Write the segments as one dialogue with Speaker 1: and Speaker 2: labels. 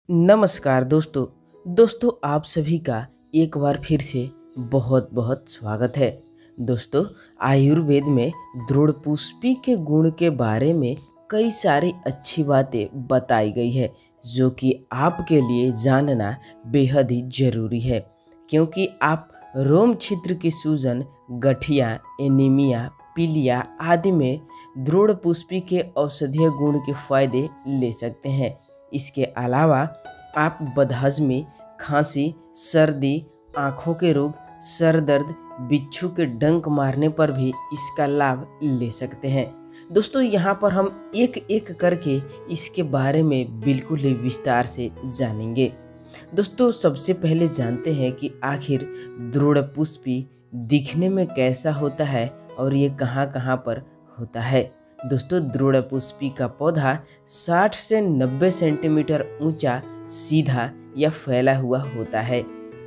Speaker 1: नमस्कार दोस्तों आप सभी का एक बार फिर से बहुत बहुत स्वागत है। दोस्तों, आयुर्वेद में दृढ़ पुष्पी के गुण के बारे में कई सारी अच्छी बातें बताई गई है जो कि आपके लिए जानना बेहद ही जरूरी है, क्योंकि आप रोम छिद्र की सूजन, गठिया, एनीमिया, पीलिया आदि में दृढ़ पुष्पी के औषधीय गुण के फायदे ले सकते हैं। इसके अलावा आप बदहजमी, खांसी, सर्दी, आँखों के रोग, सर दर्द, बिच्छू के डंक मारने पर भी इसका लाभ ले सकते हैं। दोस्तों, यहाँ पर हम एक एक करके इसके बारे में बिल्कुल ही विस्तार से जानेंगे। दोस्तों, सबसे पहले जानते हैं कि आखिर दृढ़ पुष्पी दिखने में कैसा होता है और ये कहाँ कहाँ पर होता है। दोस्तों, दृढ़ पुष्पी का पौधा 60 से 90 सेंटीमीटर ऊंचा, सीधा या फैला हुआ होता है।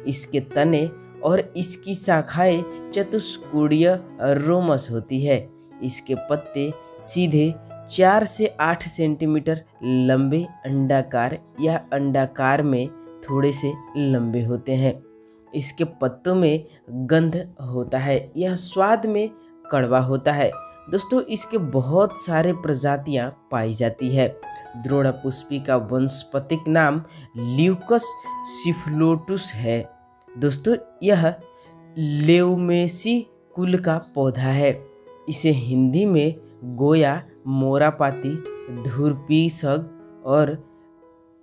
Speaker 1: इसके तने और इसकी शाखाएं चतुष्कोणीय रोमस होती है। इसके पत्ते सीधे 4 से 8 सेंटीमीटर लंबे, अंडाकार या अंडाकार में थोड़े से लंबे होते हैं। इसके पत्तों में गंध होता है, यह स्वाद में कड़वा होता है। दोस्तों, इसके बहुत सारे प्रजातियां पाई जाती है। दृढ़ पुष्पी का वानस्पतिक नाम ल्यूकस सिफलोटुस है। दोस्तों, यह लेउमेसी कुल का पौधा है। इसे हिंदी में गोया, मोरापाती, धुरपीसग और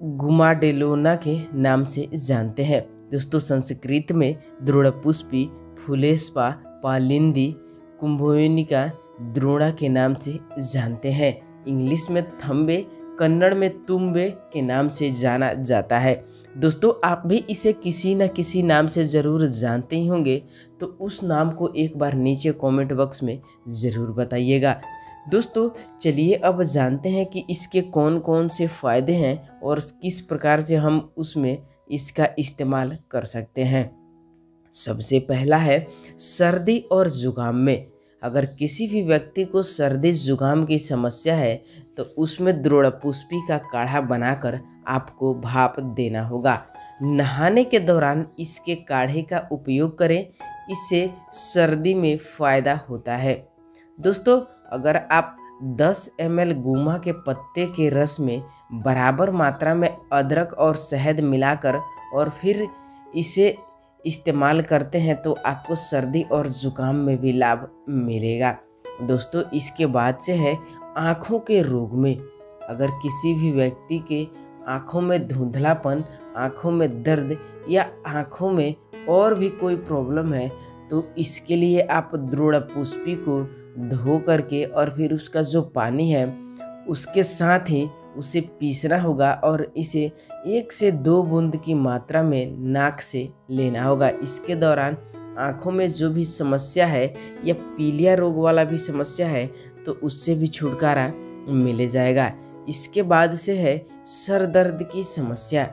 Speaker 1: गुमाडेलोना के नाम से जानते हैं। दोस्तों, संस्कृत में दृढ़ पुष्पी फुलेस्पा, पालिंदी, कुंभोनिका द्रोणा के नाम से जानते हैं। इंग्लिश में थम्बे, कन्नड़ में तुम्बे के नाम से जाना जाता है। दोस्तों, आप भी इसे किसी न किसी नाम से ज़रूर जानते ही होंगे, तो उस नाम को एक बार नीचे कमेंट बॉक्स में ज़रूर बताइएगा। दोस्तों, चलिए अब जानते हैं कि इसके कौन कौन से फ़ायदे हैं और किस प्रकार से हम उसमें इसका इस्तेमाल कर सकते हैं। सबसे पहला है सर्दी और जुकाम में। अगर किसी भी व्यक्ति को सर्दी जुकाम की समस्या है तो उसमें दृढ़ पुष्पी का काढ़ा बनाकर आपको भाप देना होगा। नहाने के दौरान इसके काढ़े का उपयोग करें, इससे सर्दी में फ़ायदा होता है। दोस्तों, अगर आप 10 ml गुमा के पत्ते के रस में बराबर मात्रा में अदरक और शहद मिलाकर और फिर इसे इस्तेमाल करते हैं तो आपको सर्दी और ज़ुकाम में भी लाभ मिलेगा। दोस्तों, इसके बाद से है आँखों के रोग में। अगर किसी भी व्यक्ति के आँखों में धुंधलापन, आँखों में दर्द या आँखों में और भी कोई प्रॉब्लम है तो इसके लिए आप दृढ़ पुष्पी को धो करके और फिर उसका जो पानी है उसके साथ ही उसे पीसना होगा और इसे 1 से 2 बूंद की मात्रा में नाक से लेना होगा। इसके दौरान आँखों में जो भी समस्या है या पीलिया रोग वाला भी समस्या है तो उससे भी छुटकारा मिल जाएगा। इसके बाद से है सर दर्द की समस्या।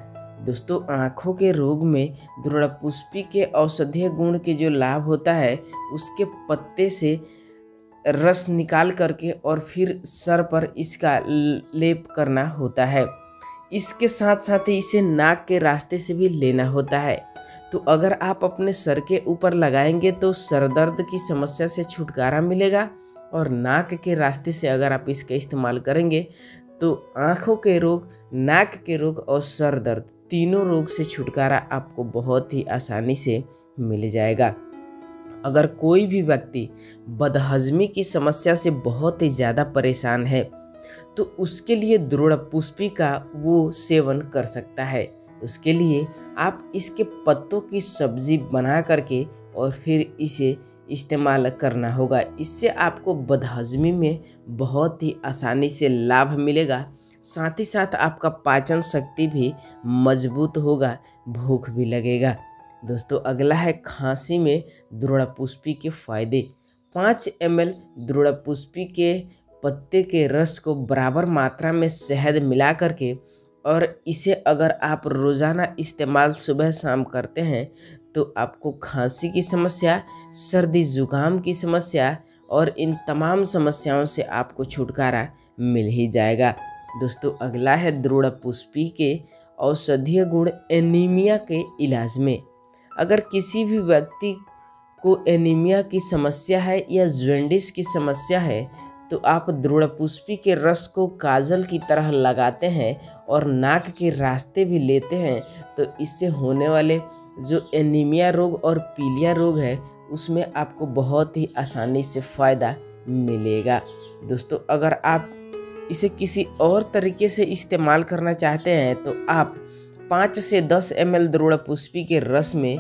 Speaker 1: दोस्तों, आँखों के रोग में दृढ़ पुष्पी के औषधीय गुण के जो लाभ होता है उसके पत्ते से रस निकाल करके और फिर सर पर इसका लेप करना होता है। इसके साथ साथ ही इसे नाक के रास्ते से भी लेना होता है। तो अगर आप अपने सर के ऊपर लगाएंगे तो सर दर्द की समस्या से छुटकारा मिलेगा और नाक के रास्ते से अगर आप इसका इस्तेमाल करेंगे तो आँखों के रोग, नाक के रोग और सर दर्द तीनों रोग से छुटकारा आपको बहुत ही आसानी से मिल जाएगा। अगर कोई भी व्यक्ति बदहजमी की समस्या से बहुत ही ज़्यादा परेशान है तो उसके लिए दृढ़ पुष्पी का वो सेवन कर सकता है। उसके लिए आप इसके पत्तों की सब्जी बना करके और फिर इसे इस्तेमाल करना होगा। इससे आपको बदहजमी में बहुत ही आसानी से लाभ मिलेगा। साथ ही साथ आपका पाचन शक्ति भी मजबूत होगा, भूख भी लगेगा। दोस्तों, अगला है खांसी में दृढ़ पुष्पी के फायदे। 5 ml दृढ़ पुष्पी के पत्ते के रस को बराबर मात्रा में शहद मिला करके और इसे अगर आप रोज़ाना इस्तेमाल सुबह शाम करते हैं तो आपको खांसी की समस्या, सर्दी जुकाम की समस्या और इन तमाम समस्याओं से आपको छुटकारा मिल ही जाएगा। दोस्तों, अगला है दृढ़ पुष्पी के औषधीय गुण एनीमिया के इलाज में। अगर किसी भी व्यक्ति को एनीमिया की समस्या है या जॉन्डिस की समस्या है तो आप द्रोणपुष्पी के रस को काजल की तरह लगाते हैं और नाक के रास्ते भी लेते हैं तो इससे होने वाले जो एनीमिया रोग और पीलिया रोग है उसमें आपको बहुत ही आसानी से फ़ायदा मिलेगा। दोस्तों, अगर आप इसे किसी और तरीके से इस्तेमाल करना चाहते हैं तो आप 5 से 10 ml द्रोणपुष्पी के रस में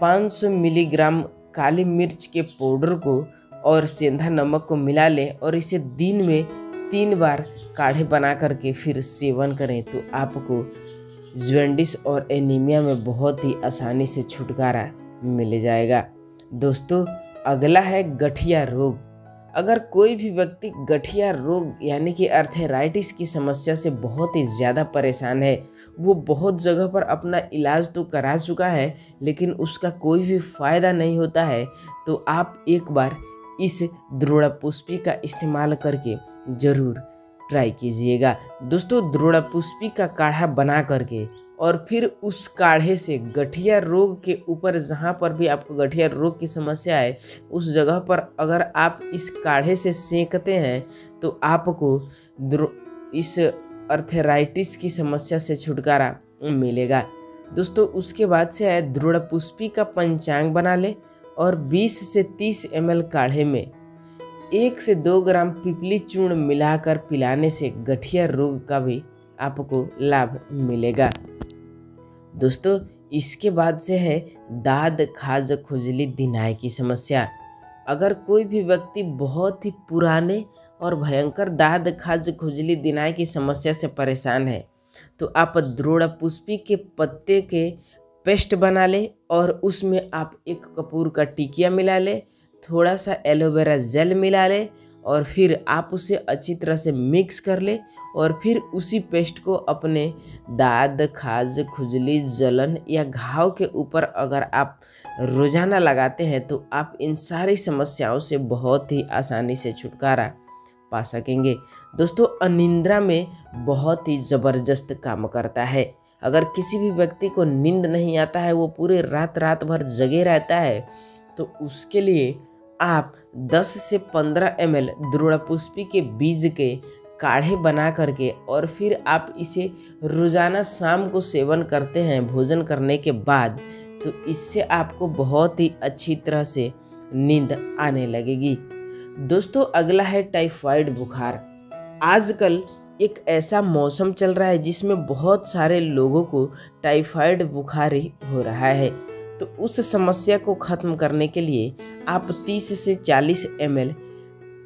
Speaker 1: 500 मिलीग्राम काली मिर्च के पाउडर को और सेंधा नमक को मिला लें और इसे दिन में 3 बार काढ़े बना करके फिर सेवन करें तो आपको जॉन्डिस और एनीमिया में बहुत ही आसानी से छुटकारा मिल जाएगा। दोस्तों, अगला है गठिया रोग। अगर कोई भी व्यक्ति गठिया रोग यानी कि आर्थराइटिस की समस्या से बहुत ही ज़्यादा परेशान है, वो बहुत जगह पर अपना इलाज तो करा चुका है लेकिन उसका कोई भी फ़ायदा नहीं होता है, तो आप एक बार इस द्रोणपुष्पी का इस्तेमाल करके ज़रूर ट्राई कीजिएगा। दोस्तों, द्रोणपुष्पी का काढ़ा बना करके और फिर उस काढ़े से गठिया रोग के ऊपर, जहाँ पर भी आपको गठिया रोग की समस्या है उस जगह पर अगर आप इस काढ़े से सेंकते हैं तो आपको इस आर्थराइटिस की समस्या से छुटकारा मिलेगा। दोस्तों, उसके बाद से है द्रोणपुष्पी का पंचांग बना ले और 20 से 30 ml काढ़े में 1 से 2 ग्राम पिपली चूर्ण मिलाकर पिलाने से गठिया रोग का भी आपको लाभ मिलेगा। दोस्तों, इसके बाद से है दाद खाज खुजली दिनाई की समस्या। अगर कोई भी व्यक्ति बहुत ही पुराने और भयंकर दाद खाज खुजली दिनाई की समस्या से परेशान है तो आप द्रोणपुष्पी के पत्ते के पेस्ट बना ले और उसमें आप 1 कपूर का टिकिया मिला ले, थोड़ा सा एलोवेरा जेल मिला ले और फिर आप उसे अच्छी तरह से मिक्स कर ले और फिर उसी पेस्ट को अपने दाद खाज खुजली जलन या घाव के ऊपर अगर आप रोज़ाना लगाते हैं तो आप इन सारी समस्याओं से बहुत ही आसानी से छुटकारा पा सकेंगे। दोस्तों, अनिद्रा में बहुत ही ज़बरदस्त काम करता है। अगर किसी भी व्यक्ति को नींद नहीं आता है, वो पूरे रात भर जगे रहता है, तो उसके लिए आप 10 से 15 ml द्रोणपुष्पी के बीज के काढ़े बना करके और फिर आप इसे रोज़ाना शाम को सेवन करते हैं भोजन करने के बाद, तो इससे आपको बहुत ही अच्छी तरह से नींद आने लगेगी। दोस्तों, अगला है टाइफाइड बुखार। आजकल एक ऐसा मौसम चल रहा है जिसमें बहुत सारे लोगों को टाइफाइड बुखार ही हो रहा है, तो उस समस्या को ख़त्म करने के लिए आप 30 से 40 ml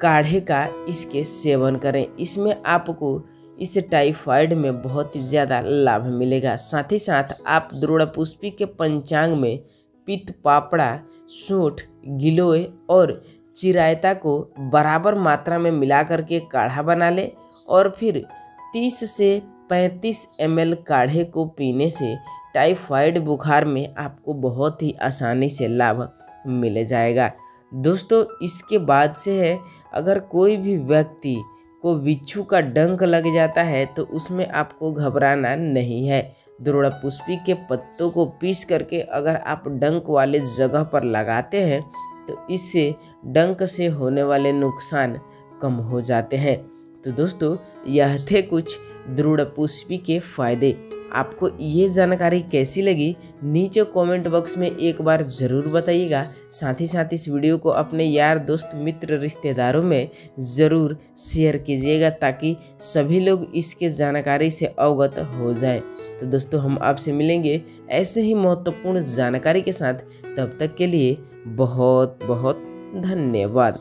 Speaker 1: काढ़े का इसके सेवन करें। इसमें आपको इस टाइफाइड में बहुत ही ज़्यादा लाभ मिलेगा। साथ ही साथ आप द्रोणपुष्पी के पंचांग में पित्त पापड़ा, सूंठ, गिलोय और चिरायता को बराबर मात्रा में मिला करके काढ़ा बना ले और फिर 30 से 35 ml काढ़े को पीने से टाइफाइड बुखार में आपको बहुत ही आसानी से लाभ मिल जाएगा। दोस्तों, इसके बाद से है अगर कोई भी व्यक्ति को बिच्छू का डंक लग जाता है तो उसमें आपको घबराना नहीं है। द्रोणपुष्पी के पत्तों को पीस करके अगर आप डंक वाले जगह पर लगाते हैं तो इससे डंक से होने वाले नुकसान कम हो जाते हैं। तो दोस्तों, यह थे कुछ द्रोणपुष्पी के फ़ायदे। आपको ये जानकारी कैसी लगी नीचे कमेंट बॉक्स में एक बार ज़रूर बताइएगा। साथ ही साथ इस वीडियो को अपने यार दोस्त मित्र रिश्तेदारों में ज़रूर शेयर कीजिएगा ताकि सभी लोग इसके जानकारी से अवगत हो जाएं। तो दोस्तों, हम आपसे मिलेंगे ऐसे ही महत्वपूर्ण जानकारी के साथ। तब तक के लिए बहुत बहुत धन्यवाद।